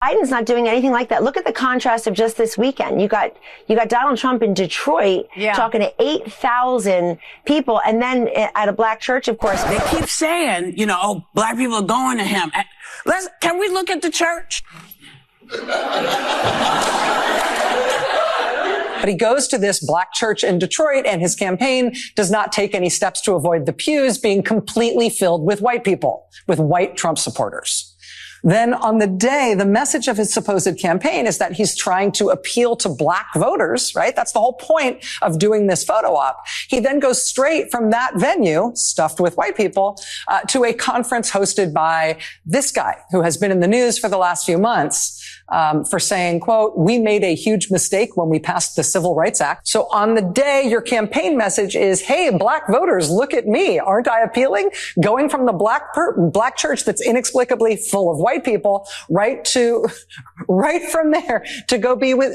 Biden's not doing anything like that. Look at the contrast of just this weekend. You got Donald Trump in Detroit talking to 8,000 people, and then at a black church, of course. They keep saying, oh, black people are going to him. Can we look at the church? But he goes to this black church in Detroit, and his campaign does not take any steps to avoid the pews being completely filled with white people, with white Trump supporters. Then on the day, the message of his supposed campaign is that he's trying to appeal to black voters, right? That's the whole point of doing this photo op. He then goes straight from that venue, stuffed with white people, to a conference hosted by this guy who has been in the news for the last few months, for saying, quote, "We made a huge mistake when we passed the Civil Rights Act." So on the day, your campaign message is, hey, black voters, look at me. Aren't I appealing? Going from the black church that's inexplicably full of white people right from there to go be with,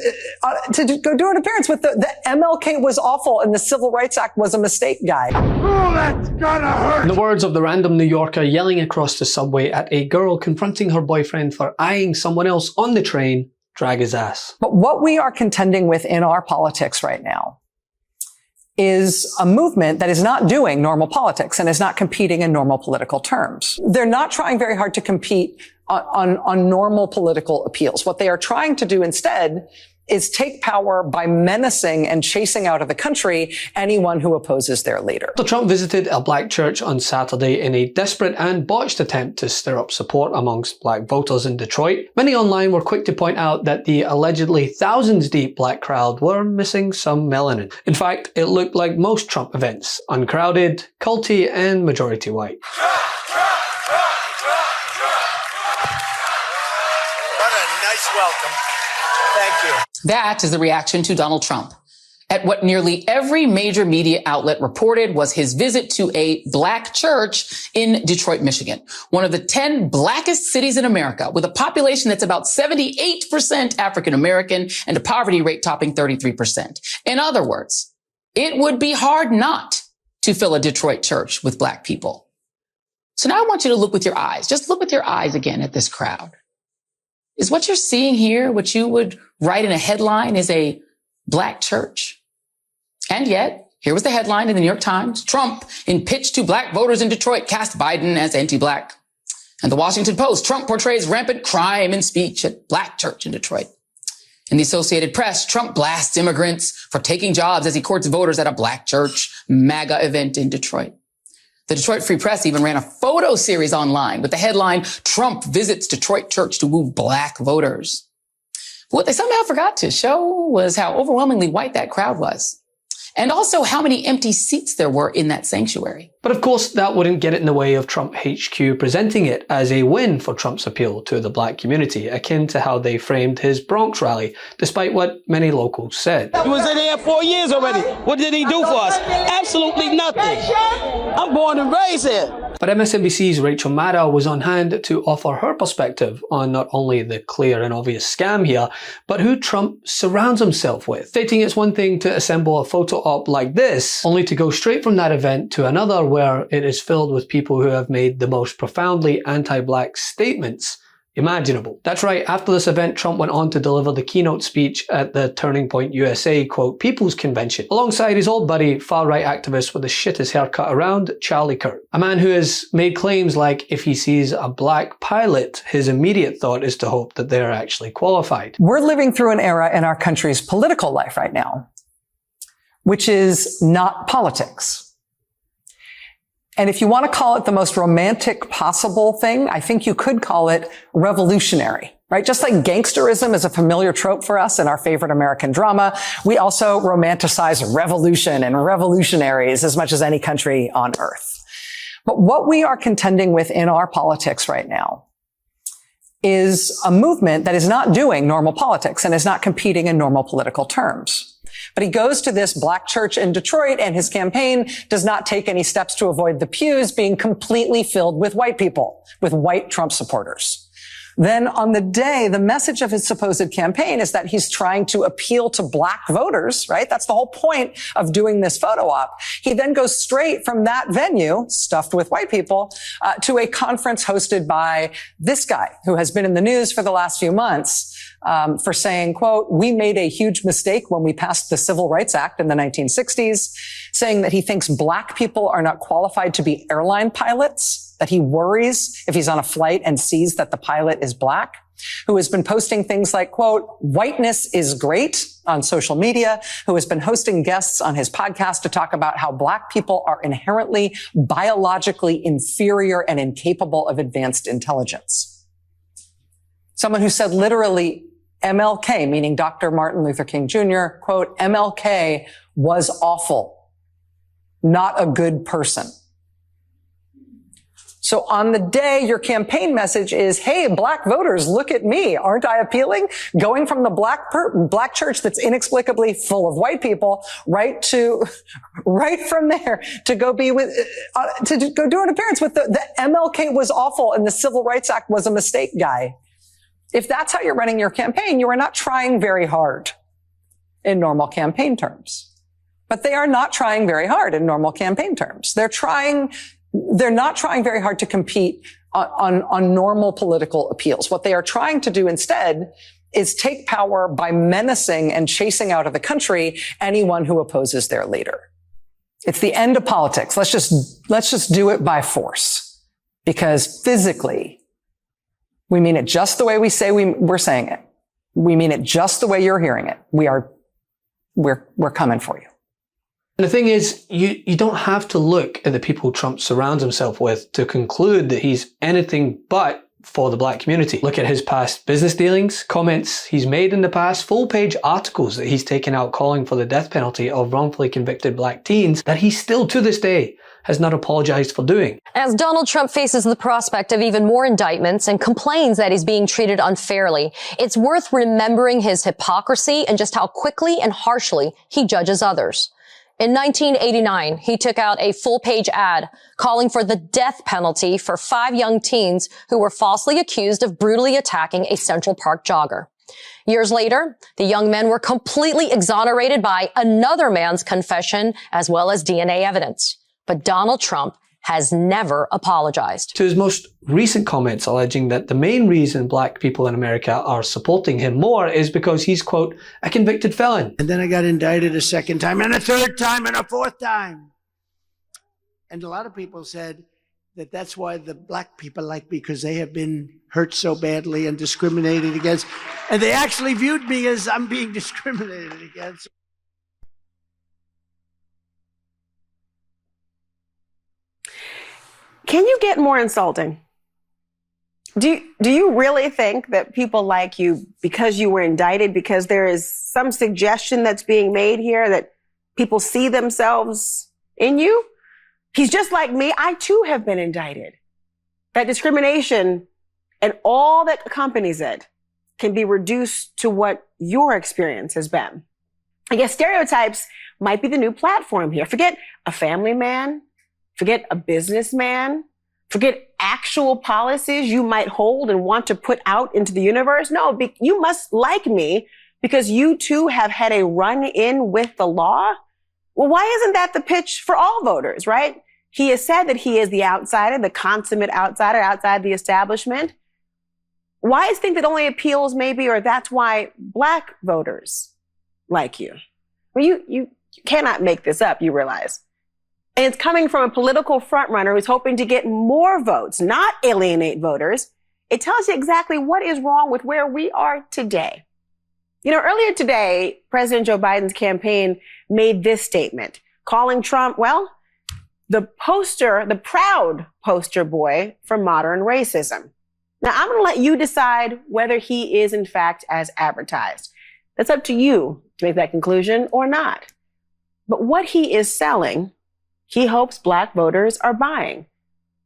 to go do an appearance with the MLK was awful and the Civil Rights Act was a mistake guy. Oh, that's gonna hurt. In the words of the random New Yorker yelling across the subway at a girl confronting her boyfriend for eyeing someone else on the train, drag his ass. But what we are contending with in our politics right now is a movement that is not doing normal politics and is not competing in normal political terms. They're not trying very hard to compete on normal political appeals. What they are trying to do instead is take power by menacing and chasing out of the country anyone who opposes their leader. So Trump visited a black church on Saturday in a desperate and botched attempt to stir up support amongst black voters in Detroit. Many online were quick to point out that the allegedly thousands deep black crowd were missing some melanin. In fact, it looked like most Trump events, uncrowded, culty, and majority white. What a nice welcome. Thank you. That is the reaction to Donald Trump at what nearly every major media outlet reported was his visit to a black church in Detroit, Michigan, one of the 10 blackest cities in America, with a population that's about 78% African American and a poverty rate topping 33%. In other words, it would be hard not to fill a Detroit church with black people. So now I want you to look with your eyes. Just look with your eyes again at this crowd. Is what you're seeing here, what you would write in a headline, is a black church? And yet, here was the headline in the New York Times: Trump, in pitch to black voters in Detroit, cast Biden as anti-black. And the Washington Post: Trump portrays rampant crime in speech at black church in Detroit. In the Associated Press: Trump blasts immigrants for taking jobs as he courts voters at a black church MAGA event in Detroit. The Detroit Free Press even ran a photo series online with the headline, Trump visits Detroit church to woo black voters. But what they somehow forgot to show was how overwhelmingly white that crowd was. And also how many empty seats there were in that sanctuary. But of course, that wouldn't get in the way of Trump HQ presenting it as a win for Trump's appeal to the black community, akin to how they framed his Bronx rally, despite what many locals said. He was in there 4 years already. What did he do for us? Absolutely nothing. I'm born and raised here. But MSNBC's Rachel Maddow was on hand to offer her perspective on not only the clear and obvious scam here, but who Trump surrounds himself with, stating it's one thing to assemble a photo op like this, only to go straight from that event to another where it is filled with people who have made the most profoundly anti-black statements imaginable. That's right, after this event, Trump went on to deliver the keynote speech at the Turning Point USA, quote, People's Convention, alongside his old buddy, far-right activist with the shittest haircut around, Charlie Kirk. A man who has made claims like if he sees a black pilot, his immediate thought is to hope that they're actually qualified. We're living through an era in our country's political life right now, which is not politics. And if you want to call it the most romantic possible thing, I think you could call it revolutionary, right? Just like gangsterism is a familiar trope for us in our favorite American drama, we also romanticize revolution and revolutionaries as much as any country on earth. But what we are contending with in our politics right now is a movement that is not doing normal politics and is not competing in normal political terms. But he goes to this black church in Detroit, and his campaign does not take any steps to avoid the pews being completely filled with white people, with white Trump supporters. Then on the day, the message of his supposed campaign is that he's trying to appeal to black voters, right? That's the whole point of doing this photo op. He then goes straight from that venue, stuffed with white people, to a conference hosted by this guy who has been in the news for the last few months, for saying, quote, "We made a huge mistake when we passed the Civil Rights Act in the 1960s, saying that he thinks black people are not qualified to be airline pilots, that he worries if he's on a flight and sees that the pilot is black," who has been posting things like, quote, "Whiteness is great" on social media, who has been hosting guests on his podcast to talk about how black people are inherently biologically inferior and incapable of advanced intelligence. Someone who said literally MLK, meaning Dr. Martin Luther King Jr., quote, "MLK was awful, not a good person." So on the day your campaign message is, "Hey, black voters, look at me. Aren't I appealing?" Going from the black church that's inexplicably full of white people right from there to go be with, to go do an appearance with the MLK was awful and the Civil Rights Act was a mistake guy. If that's how you're running your campaign, you are not trying very hard in normal campaign terms. But they are not trying very hard in normal campaign terms. They're not trying very hard to compete on normal political appeals. What they are trying to do instead is take power by menacing and chasing out of the country anyone who opposes their leader. It's the end of politics. Let's just do it by force, because physically we mean it just the way we say we're saying it. We mean it just the way you're hearing it. We're coming for you. And the thing is, you don't have to look at the people Trump surrounds himself with to conclude that he's anything but for the black community. Look at his past business dealings, comments he's made in the past, full-page articles that he's taken out calling for the death penalty of wrongfully convicted black teens that he still, to this day, has not apologized for doing. As Donald Trump faces the prospect of even more indictments and complains that he's being treated unfairly, it's worth remembering his hypocrisy and just how quickly and harshly he judges others. In 1989, he took out a full-page ad calling for the death penalty for 5 young teens who were falsely accused of brutally attacking a Central Park jogger. Years later, the young men were completely exonerated by another man's confession as well as DNA evidence. But Donald Trump has never apologized. To his most recent comments alleging that the main reason black people in America are supporting him more is because he's, quote, a convicted felon. And then I got indicted a second time and a third time and a fourth time. And a lot of people said that that's why the black people like me, because they have been hurt so badly and discriminated against. And they actually viewed me as I'm being discriminated against. Can you get more insulting? Do you really think that people like you, because you were indicted, because there is some suggestion that's being made here that people see themselves in you? He's just like me. I too have been indicted. That discrimination and all that accompanies it can be reduced to what your experience has been. I guess stereotypes might be the new platform here. Forget a family man. Forget a businessman. Forget actual policies you might hold and want to put out into the universe. No, you must like me because you too have had a run-in with the law. Well, why isn't that the pitch for all voters, right? He has said that he is the outsider, the consummate outsider outside the establishment. Why is think that only appeals maybe, or that's why black voters like you? Well, you cannot make this up, you realize. And it's coming from a political frontrunner who's hoping to get more votes, not alienate voters. It tells you exactly what is wrong with where we are today. You know, earlier today, President Joe Biden's campaign made this statement, calling Trump, well, the proud poster boy for modern racism. Now, I'm going to let you decide whether he is, in fact, as advertised. That's up to you to make that conclusion or not. But what he is selling, he hopes black voters are buying,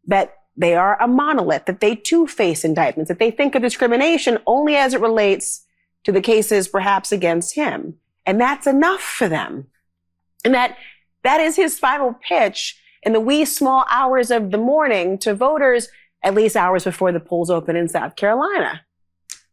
that they are a monolith, that they too face indictments, that they think of discrimination only as it relates to the cases perhaps against him. And that's enough for them. And that is his final pitch in the wee small hours of the morning to voters at least hours before the polls open in South Carolina.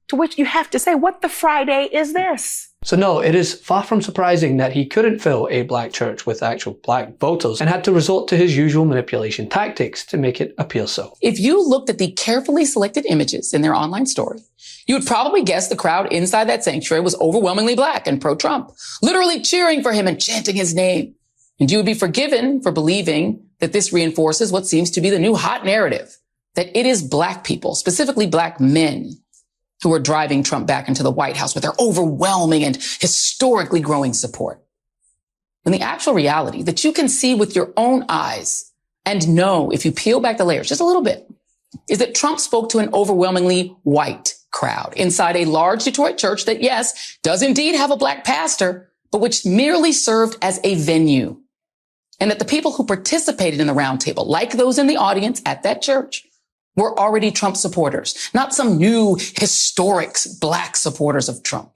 To which you have to say, what the Friday is this? So no, it is far from surprising that he couldn't fill a black church with actual black voters and had to resort to his usual manipulation tactics to make it appear so. If you looked at the carefully selected images in their online story, you would probably guess the crowd inside that sanctuary was overwhelmingly black and pro-Trump, literally cheering for him and chanting his name. And you would be forgiven for believing that this reinforces what seems to be the new hot narrative, that it is black people, specifically black men, who are driving Trump back into the White House with their overwhelming and historically growing support. When the actual reality that you can see with your own eyes and know if you peel back the layers just a little bit is that Trump spoke to an overwhelmingly white crowd inside a large Detroit church that, yes, does indeed have a black pastor, but which merely served as a venue. And that the people who participated in the roundtable, like those in the audience at that church, were already Trump supporters, not some new historic black supporters of Trump.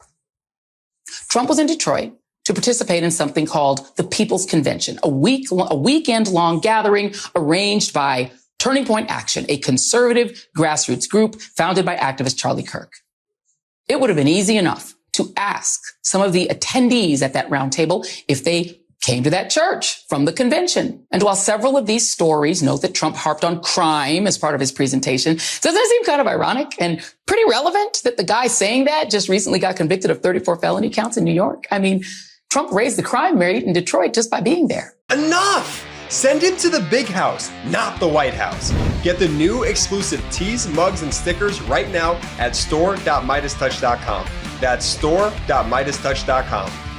Trump was in Detroit to participate in something called the People's Convention, a weekend-long gathering arranged by Turning Point Action, a conservative grassroots group founded by activist Charlie Kirk. It would have been easy enough to ask some of the attendees at that roundtable if they came to that church from the convention. And while several of these stories note that Trump harped on crime as part of his presentation, doesn't it seem kind of ironic and pretty relevant that the guy saying that just recently got convicted of 34 felony counts in New York? I mean, Trump raised the crime rate in Detroit just by being there. Enough! Send him to the big house, not the White House. Get the new exclusive tees, mugs, and stickers right now at store.MeidasTouch.com. That's store.MeidasTouch.com.